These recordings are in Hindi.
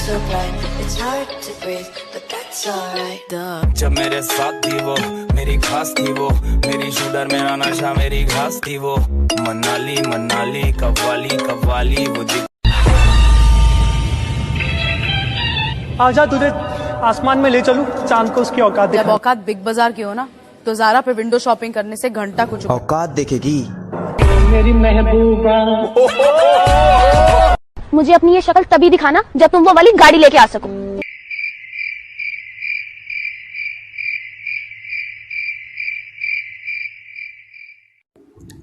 so bright, it's hard to breathe, but that's alright. जब मेरे साथ थी वो, मेरी खास थी वो, मेरी शूटर मेरा नशा मेरी घास थी वो, मनाली मनाली कव्वाली कव्वाली वो आजा तुझे आसमान में ले चलूं, चांद को उसकी औकात जब दिखा। औकात बिग बाजार की हो ना, तो ज़ारा पे विंडो शॉपिंग करने से घंटा कुछ औकात देखेगी मेरी महबूबा। मुझे अपनी ये शक्ल तभी दिखाना जब तुम वो वाली गाड़ी लेके आ सको।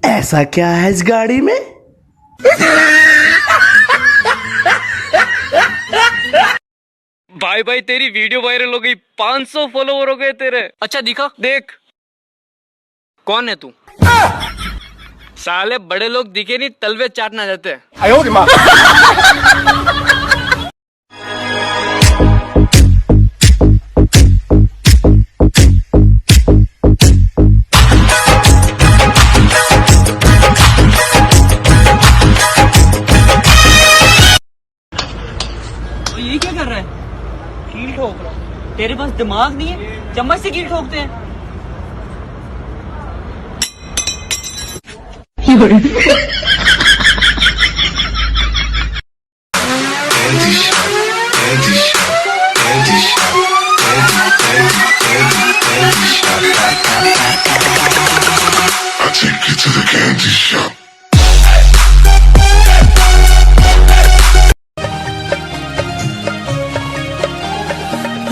ऐसा क्या है इस गाड़ी में? भाई भाई तेरी वीडियो वायरल हो गई, 500 फॉलोवर हो गए तेरे। अच्छा दिखा, देख कौन है तू? साले बड़े लोग दिखे नहीं, तलवे चाटना जाते। ये क्या कर रहा है? कील ठोक रहा है। तेरे पास दिमाग नहीं है? चम्मच से कील ठोकते हैं।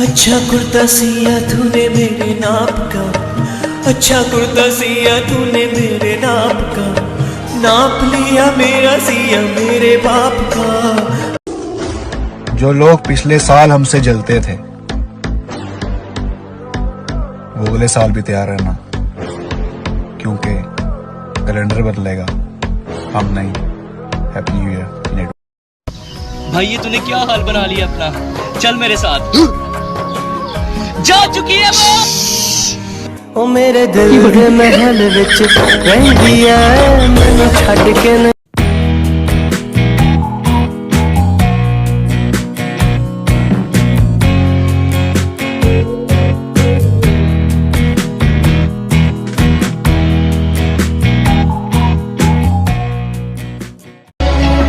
अच्छा कुर्ता सिया तूने मेरे नाप का, अच्छा कुर्ता सिया तूने मेरे नाप का, नाप लिया मेरा सिया मेरे बाप का। जो लोग पिछले साल हमसे जलते थे वो अगले साल भी तैयार रहना, क्योंकि कैलेंडर बदलेगा, हम नहीं। Happy new year. भाई ये तूने क्या हाल बना लिया अपना? चल मेरे साथ। जा चुकी है वो। ओ मेरे दिल के महल विच रहंदी ऐ, मैनू छड्ड के नहीं।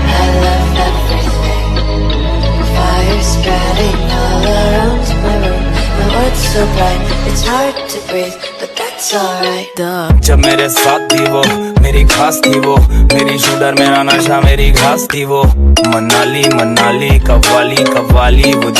I love everything, fire spreading all around my room. My world's so bright, it's hard to breathe, but that's alright. जब मेरे साथ थी वो, मेरी खास थी वो, मेरी शूटर मेरा नशा मेरी घास थी वो, मनाली मनाली कव्वाली कव्वाली वो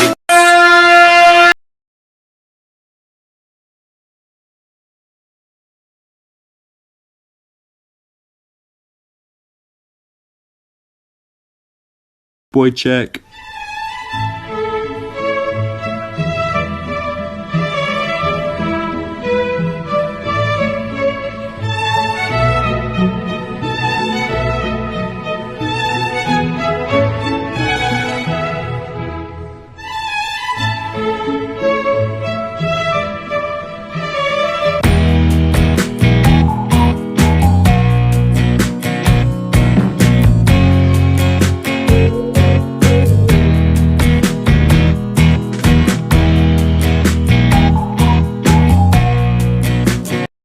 Boy check.